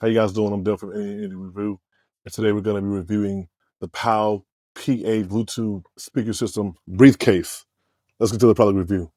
How you guys doing? I'm Dale from Indie Review, and today we're going to be reviewing the Pyle PA Bluetooth speaker system briefcase. Let's get to the product review.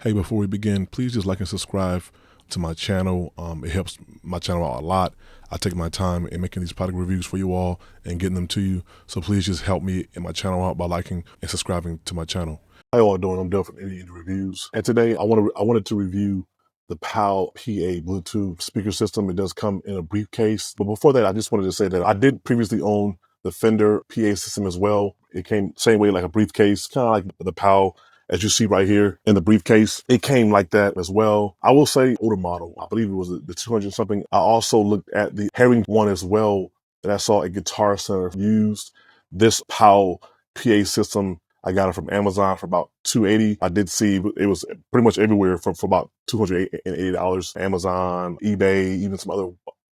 Hey, before we begin, please just like and subscribe to my channel. It helps my channel out a lot. I take my time in making these product reviews for you all and getting them to you. So please just help me and my channel out by liking and subscribing to my channel. How you all doing? I'm Dale from Indie Reviews, and today I wanted to review the Pyle PA Bluetooth speaker system. It does come in a briefcase, but before that, I just wanted to say that I did previously own the Fender PA system as well. It came same way, like a briefcase, kind of like the Pyle. As you see right here in the briefcase, it came like that as well. I will say older model. I believe it was the 200 something. I also looked at the Herring one as well that I saw a Guitar Center used. This Pyle PA system, I got it from Amazon for about $280. I did see it was pretty much everywhere for about $280. Amazon, eBay, even some other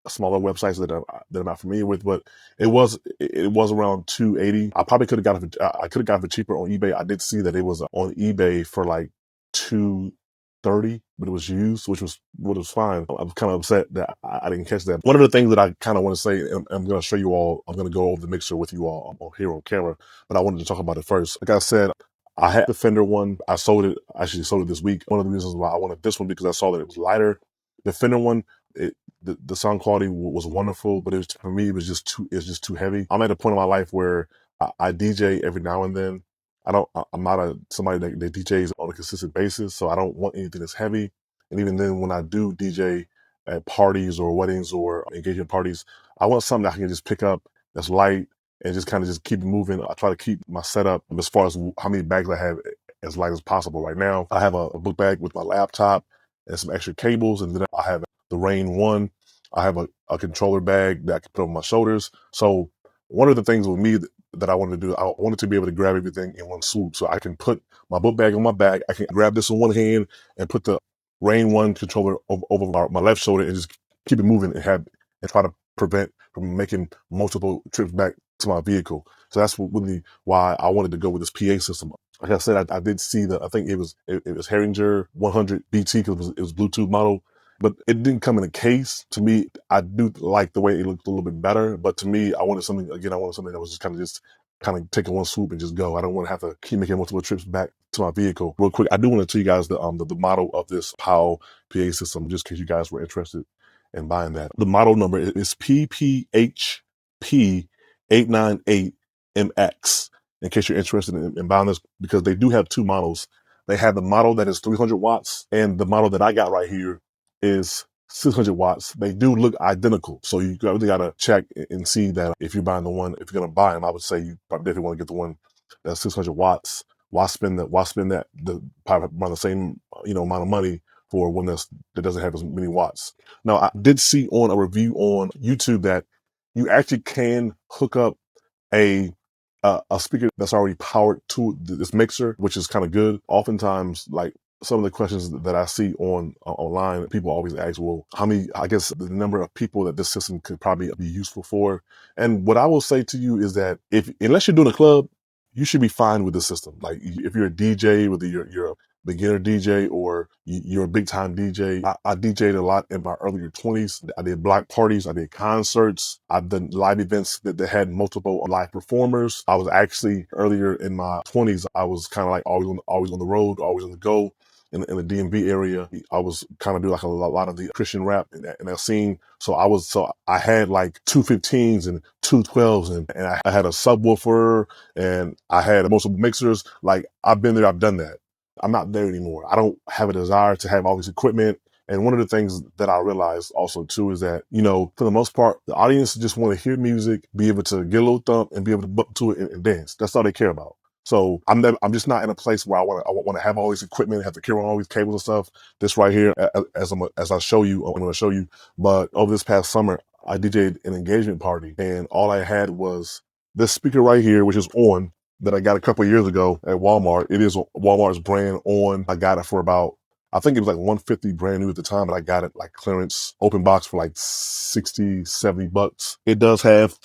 smaller websites that I'm not familiar with, but it was around $280. I probably could have got it. I could have got it cheaper on eBay. I did see that it was on eBay for like $230, but it was used, which was fine. I was kind of upset that I didn't catch that. One of the things that I kind of want to say, and I'm going to show you all. I'm going to go over the mixer with you all here on camera, but I wanted to talk about it first. Like I said, I had the Fender one. I sold it. Actually, sold it this week. One of the reasons why I wanted this one because I saw that it was lighter. The Fender one, the sound quality was wonderful, but for me, it's just too heavy. I'm at a point in my life where I DJ every now and then. I'm not somebody that DJs on a consistent basis, so I don't want anything that's heavy. And even then, when I do DJ at parties or weddings or engagement parties, I want something that I can just pick up that's light and just kind of just keep it moving. I try to keep my setup as far as how many bags I have as light as possible. Right now, I have a book bag with my laptop and some extra cables, and then I have the Rain 1. I have a controller bag that I can put on my shoulders. So one of the things with me that I wanted to do, I wanted to be able to grab everything in one swoop. So I can put my book bag on my back. I can grab this in one hand and put the Rain 1 controller over my left shoulder and just keep it moving and try to prevent from making multiple trips back to my vehicle. So that's really why I wanted to go with this PA system. Like I said, I did see I think it was Herringer 100 BT because it was Bluetooth model, but it didn't come in a case. To me, I do like the way it looked a little bit better, but to me, I wanted something that was just kind of taking one swoop and just go. I don't want to have to keep making multiple trips back to my vehicle. Real quick, I do want to tell you guys the model of this Pyle PA system, just in case you guys were interested in buying that. The model number is PPHP898MX. In case you're interested in buying this, because they do have two models. They have the model that is 300 watts, and the model that I got right here is 600 watts. They do look identical. So you really got to check and see that if you're buying if you're going to buy them, I would say you probably definitely want to get the one that's 600 watts. Why spend probably around the same, amount of money for one that doesn't have as many watts. Now, I did see on a review on YouTube that you actually can hook up a speaker that's already powered to this mixer, which is kind of good. Oftentimes, like some of the questions that I see online, people always ask, well, I guess the number of people that this system could probably be useful for. And what I will say to you is that unless you're doing a club, you should be fine with the system. Like if you're a DJ, whether you're a beginner DJ or you're a big time DJ. I DJed a lot in my earlier 20s. I did block parties. I did concerts. I've done live events that had multiple live performers. I was actually earlier in my 20s. I was kind of like always on the road, always on the go. In the DMV area, I was kind of do like a lot of the Christian rap in that scene. So I had like 215s and 212s and I had a subwoofer and I had multiple mixers. Like I've been there, I've done that. I'm not there anymore. I don't have a desire to have all this equipment. And one of the things that I realized also too is that, for the most part, the audience just want to hear music, be able to get a little thump and be able to bump to it and dance. That's all they care about. So I'm just not in a place where I want to have all this equipment, have to carry all these cables and stuff. This right here, as I show you, I'm going to show you. But over this past summer, I DJed an engagement party, and all I had was this speaker right here, which is on, that I got a couple of years ago at Walmart. It is Walmart's brand on. I got it for about, I think it was like $150 brand new at the time, but I got it like clearance open box for like $60, $70. It does have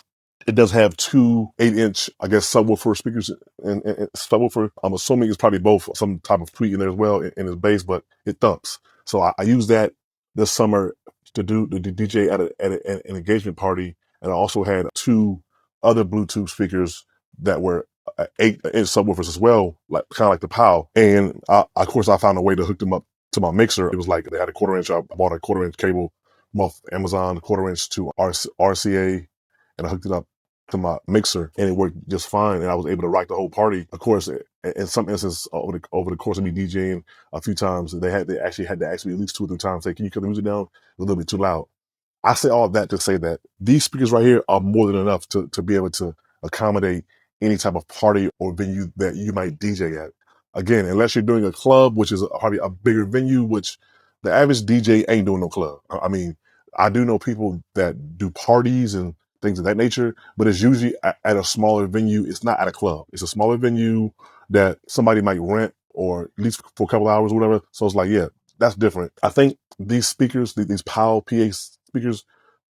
It does have two 8-inch, I guess, subwoofer speakers and subwoofer. I'm assuming it's probably both some type of tweak in there as well in its bass, but it thumps. So I used that this summer to do the DJ at an engagement party, and I also had two other Bluetooth speakers that were 8-inch subwoofers as well, like kind of like the Pyle. And of course, I found a way to hook them up to my mixer. It was like they had a 1/4 inch. I bought a 1/4 inch cable off Amazon, 1/4 inch to RCA, and I hooked it up to my mixer, and it worked just fine. And I was able to rock the whole party. Of course, in some instances, over the course of me DJing a few times, they actually had to ask me at least 2 or 3 times, say, "Can you cut the music down? It's a little bit too loud." I say all of that to say that these speakers right here are more than enough to be able to accommodate any type of party or venue that you might DJ at. Again, unless you're doing a club, which is probably a bigger venue, which the average DJ ain't doing no club. I mean, I do know people that do parties and things of that nature, but it's usually at a smaller venue. It's not at a club. It's a smaller venue that somebody might rent, or at least for a couple hours or whatever. So it's like, yeah, that's different. I think these speakers, these Pyle PA speakers,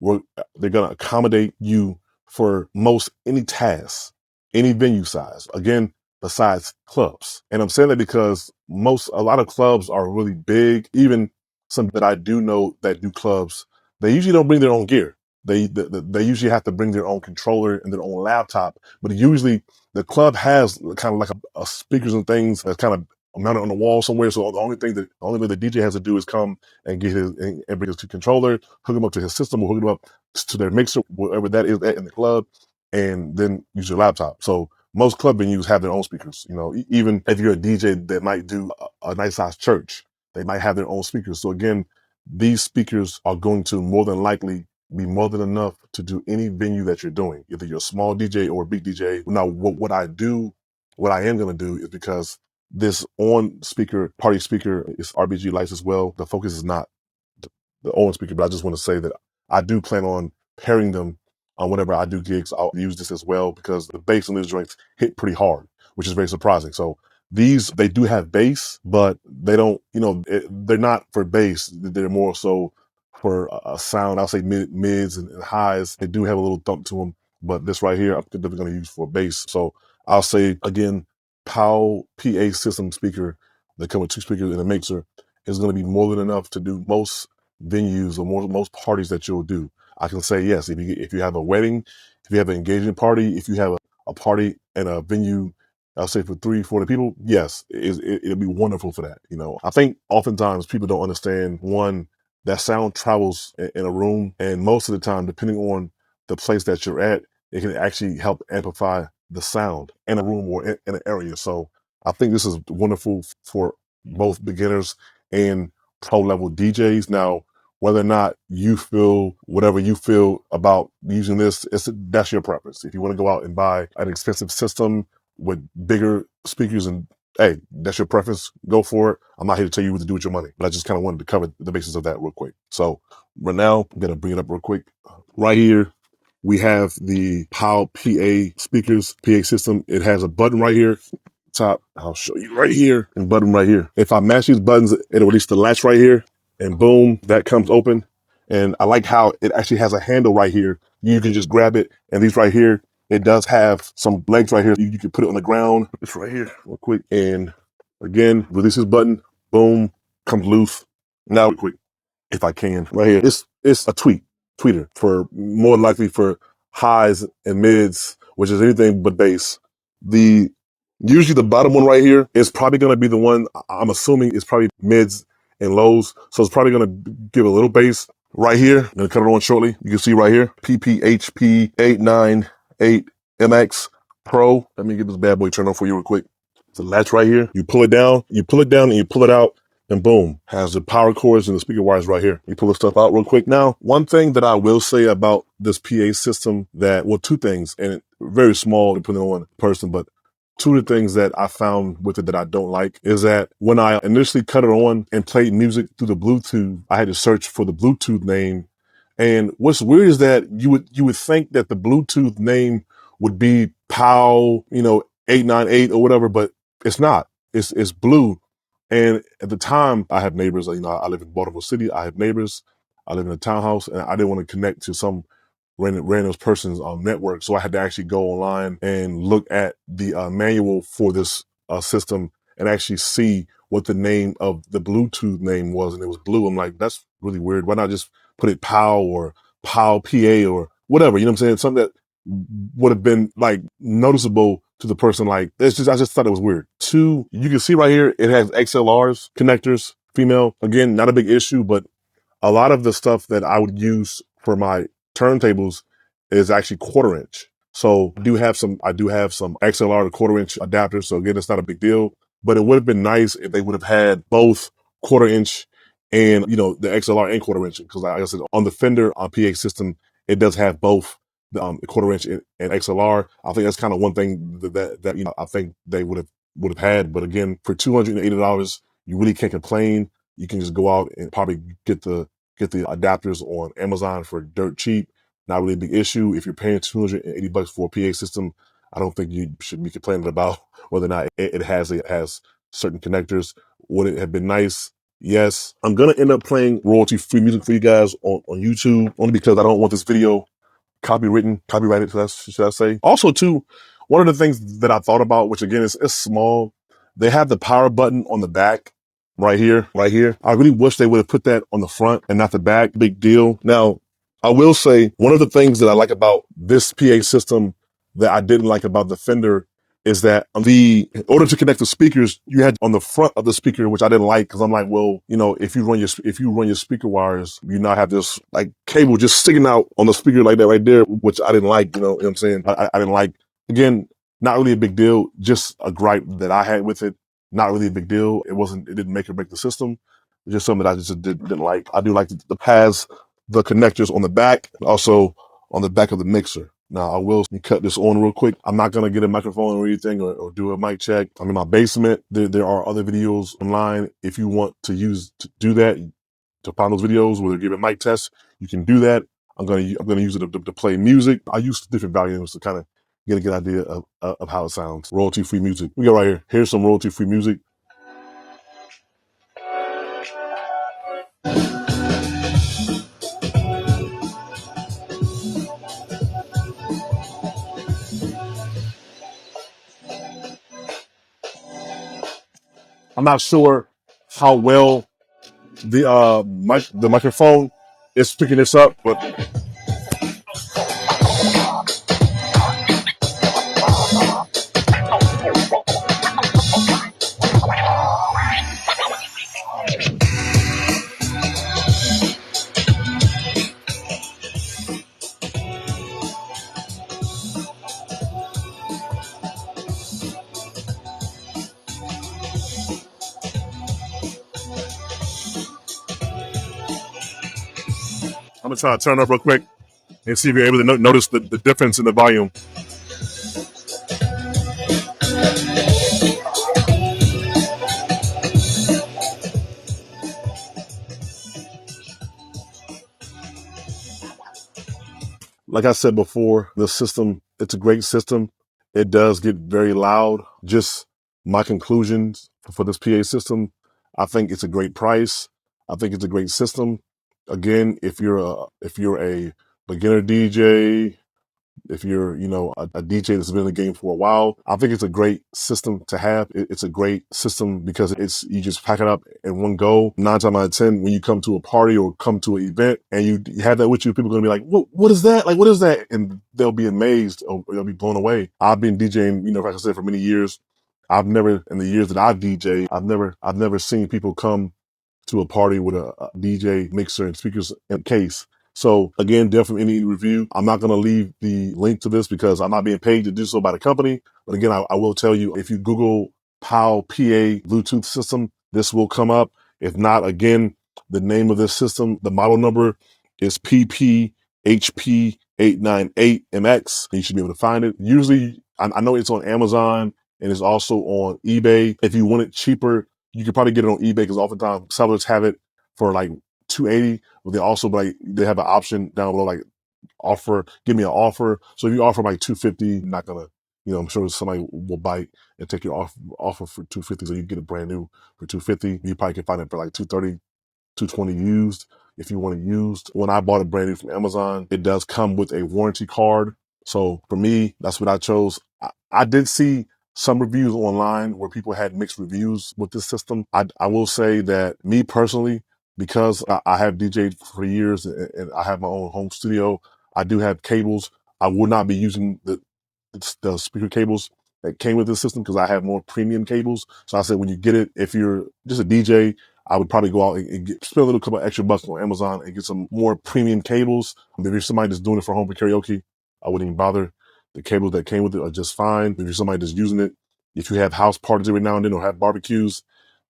they're going to accommodate you for most any task, any venue size. Again, besides clubs. And I'm saying that because a lot of clubs are really big. Even some that I do know that do clubs, they usually don't bring their own gear. They usually have to bring their own controller and their own laptop. But usually the club has kind of like a speakers and things that's kind of mounted on the wall somewhere. So the only thing the DJ has to do is come and get and bring his controller, hook him up to his system, or hook him up to their mixer, whatever that is in the club, and then use your laptop. So most club venues have their own speakers. You know, even if you're a DJ that might do a nice size church, they might have their own speakers. So again, these speakers are going to more than likely be more than enough to do any venue that you're doing, either you're a small DJ or a big DJ. Now, what I am going to do is, because this on speaker, party speaker, is RBG lights as well, the focus is not the on speaker, but I just want to say that I do plan on pairing them on whenever I do gigs. I'll use this as well, because the bass on these joints hit pretty hard, which is very surprising. So they do have bass, but they don't, they're not for bass. They're more so for a sound. I'll say mids and highs. They do have a little thump to them, but this right here, I'm definitely going to use for bass. So I'll say again, Pyle PA system speaker that come with 2 speakers and a mixer is going to be more than enough to do most venues or most parties that you'll do. I can say yes, if you have a wedding, if you have an engagement party, if you have a party and a venue, I'll say for 3-4 people, yes, it'll be wonderful for that. I think oftentimes people don't understand, one, that sound travels in a room, and most of the time, depending on the place that you're at, it can actually help amplify the sound in a room or in an area. So I think this is wonderful for both beginners and pro level DJs. Now, whether or not you feel whatever you feel about using this, that's your preference. If you want to go out and buy an expensive system with bigger speakers, and hey, that's your preference, go for it. I'm not here to tell you what to do with your money, but I just kind of wanted to cover the basis of that real quick. So right now, I'm going to bring it up real quick. Right here, we have the Pyle PA speakers, PA system. It has a button right here top. I'll show you right here, and button right here. If I mash these buttons, it'll release the latch right here, and boom, that comes open. And I like how it actually has a handle right here. You can just grab it, and these right here, it does have some legs right here. You can put it on the ground. It's right here real quick. And again, release this button, boom, comes loose. Now real quick, if I can, right here, it's a tweeter for more likely for highs and mids, which is anything but bass. Usually the bottom one right here is probably going to be the one, I'm assuming is probably mids and lows. So it's probably going to give a little bass right here. I'm going to cut it on shortly. You can see right here, PPHP898MX Pro. Let me get this bad boy turned on for you real quick. It's a latch right here. You pull it down and you pull it out, and boom, has the power cords and the speaker wires right here. You pull this stuff out real quick. Now, one thing that I will say about this PA system two things, and very small depending on the person, but 2 of the things that I found with it that I don't like is that when I initially cut it on and played music through the Bluetooth, I had to search for the Bluetooth name. And what's weird is that you would think that the Bluetooth name would be Pyle, 898 or whatever, but it's not. It's blue. And at the time, I have neighbors. I live in Baltimore City. I have neighbors. I live in a townhouse, and I didn't want to connect to some random person's network. So I had to actually go online and look at the manual for this system and actually see what the name of the Bluetooth name was, and it was Blue. I'm like, that's really weird. Why not just put it Pyle or Pyle PA or whatever? You know what I'm saying? Something that would have been like noticeable to the person. Like, it's just, I just thought it was weird. Two, you can see right here, it has XLRs connectors, female. Again, not a big issue, but a lot of the stuff that I would use for my turntables is actually 1/4 inch. So I do have some XLR to 1/4 inch adapters. So again, it's not a big deal, but it would have been nice if they would have had both 1/4 inch and, you know, the XLR and 1/4 inch. Cause like I said, on the Fender PA system, it does have both the 1/4 inch and XLR. I think that's kind of one thing that, you know, I think they would have had. But again, for $280, you really can't complain. You can just go out and probably get the adapters on Amazon for dirt cheap. Not really a big issue. If you're paying $280 for a PA system, I don't think you should be complaining about whether or not it has certain connectors. Would it have been nice? Yes. I'm gonna end up playing royalty-free music for you guys on YouTube, only because I don't want this video copyrighted, should I say. Also, too, one of the things that I thought about, which again is small, they have the power button on the back right here. I really wish they would have put that on the front and not the back. Big deal. Now, I will say one of the things that I like about this PA system that I didn't like about the Fender is that in order to connect the speakers, you had on the front of the speaker, which I didn't like, because I'm like, well, you know, if you run your speaker wires, you now have this like cable just sticking out on the speaker like that right there, which I didn't like. You know what I'm saying? I didn't like. Again, not really a big deal. Just a gripe that I had with it. Not really a big deal. It didn't make or break the system. It's just something that I just didn't like. I do like the pads, the connectors on the back, also on the back of the mixer. Now, I will cut this on real quick. I'm not going to get a microphone or anything or do a mic check. I'm in my basement. There are other videos online. If you want to do that, to find those videos where they're giving mic tests, you can do that. I'm going to use it to play music. I use different volumes to kind of get a good idea of how it sounds. Royalty-free music. We go right here. Here's some royalty-free music. I'm not sure how well the microphone is picking this up, but I'm gonna try to turn it up real quick and see if you're able to notice the difference in the volume. Like I said before, the system, it's a great system. It does get very loud. Just my conclusions for this PA system, I think it's a great price. I think it's a great system. Again, if you're a beginner DJ, if you're, you know, a DJ that's been in the game for a while, I think it's a great system to have. It's a great system because you just pack it up in one go. 9 times out of 10, when you come to a party or come to an event and you have that with you, people are going to be like, what is that? Like, what is that? And they'll be amazed or they'll be blown away. I've been DJing, you know, like I said, for many years. I've never, in the years that I've DJed, I've never seen people come to a party with a DJ mixer and speakers in a case. So again, definitely any review. I'm not going to leave the link to this because I'm not being paid to do so by the company. But again, I will tell you, if you Google Pyle PA Bluetooth system, this will come up. If not, again, the name of this system, the model number is PPHP898MX. You should be able to find it. Usually, I know it's on Amazon and it's also on eBay. If you want it cheaper, you can probably get it on eBay because oftentimes sellers have it for like $280, but they have an option down below like give me an offer. So if you offer like $250, not gonna, you know, I'm sure somebody will bite and take your offer for $250, so you get it brand new for $250. You probably can find it for like $230, $220 used. if you want to use. When I bought it brand new from Amazon, it does come with a warranty card. So for me, that's what I chose. I did see some reviews online where people had mixed reviews with this system. I will say that me personally, because I have DJed for years and I have my own home studio, I do have cables. I would not be using the speaker cables that came with this system because I have more premium cables. So I said, when you get it, if you're just a DJ, I would probably go out and spend a little couple extra bucks on Amazon and get some more premium cables. If you're somebody that's doing it for home karaoke, I wouldn't even bother. The cables that came with it are just fine. If you're somebody that's using it, if you have house parties every now and then or have barbecues,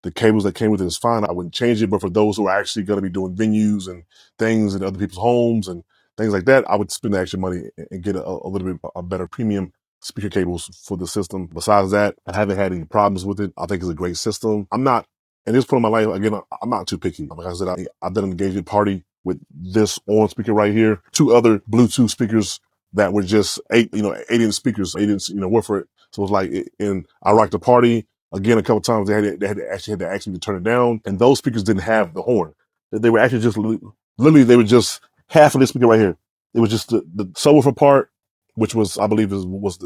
the cables that came with it is fine. I wouldn't change it. But for those who are actually going to be doing venues and things in other people's homes and things like that, I would spend the extra money and get a little bit a better premium speaker cables for the system. Besides that, I haven't had any problems with it. I think it's a great system. I'm not, in this point in my life, again, I'm not too picky. Like I said, I've done an engagement party with this on speaker right here, 2 other Bluetooth speakers that were just 8-inch speakers, 8-inch, work for it. So it was like, and I rocked the party. Again, a couple times they had to ask me to turn it down, and those speakers didn't have the horn. They were actually just literally they were just half of this speaker right here. It was just the subwoofer part, which was, I believe, was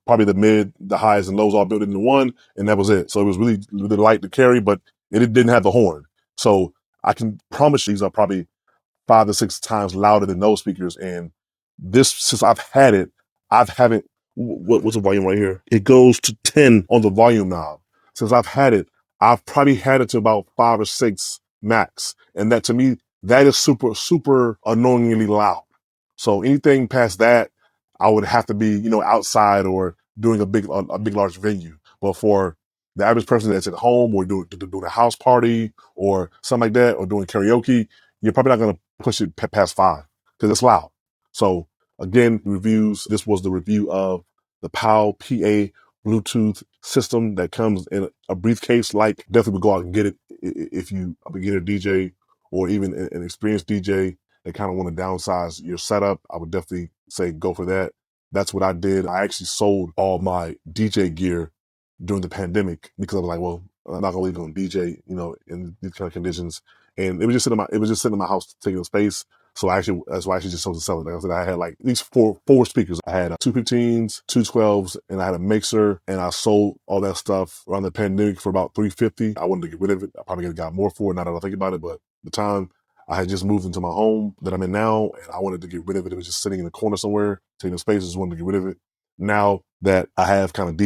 probably the mid, the highs and lows all built into one, and that was it. So it was really, really light to carry, but it didn't have the horn. So I can promise you these are probably 5 to 6 times louder than those speakers. And this, since I've had it, I haven't, what's the volume right here? It goes to 10 on the volume knob. Since I've had it, I've probably had it to about 5 or 6 max. And that, to me, that is super, super annoyingly loud. So anything past that, I would have to be, outside or doing a big, large venue. But for the average person that's at home or doing a house party or something like that, or doing karaoke, you're probably not going to push it past 5 because it's loud. So again, reviews. This was the review of the Pyle PA Bluetooth system that comes in a briefcase. Like, definitely would go out and get it if you a beginner DJ or even an experienced DJ that kind of want to downsize your setup. I would definitely say go for that. That's what I did. I actually sold all my DJ gear during the pandemic because I was like, well, I'm not gonna leave it on DJ, in these kind of conditions. And it was just sitting in my house taking up space. So that's why I actually just chose to sell it. Like I said, I had like at least four speakers. I had 215s, 212s, and I had a mixer, and I sold all that stuff around the pandemic for about $350. I wanted to get rid of it. I probably could have got more for it now that I think about it, but at the time I had just moved into my home that I'm in now, and I wanted to get rid of it. It was just sitting in the corner somewhere, taking up space. I just wanted to get rid of it. Now that I have kind of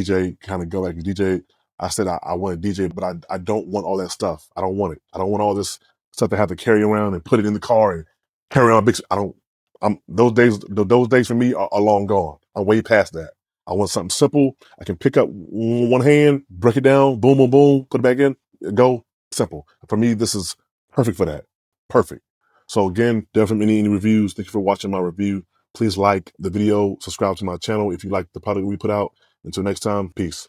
go back to DJ, I said I want to DJ, but I don't want all that stuff. I don't want it. I don't want all this stuff to have to carry around and put it in the car and carry around big. Those days for me are long gone. I'm way past that. I want something simple. I can pick up one hand, break it down, boom, boom, boom, put it back in, go. Simple. For me, this is perfect for that. Perfect. So again, definitely any reviews. Thank you for watching my review. Please like the video, subscribe to my channel if you like the product we put out. Until next time, peace.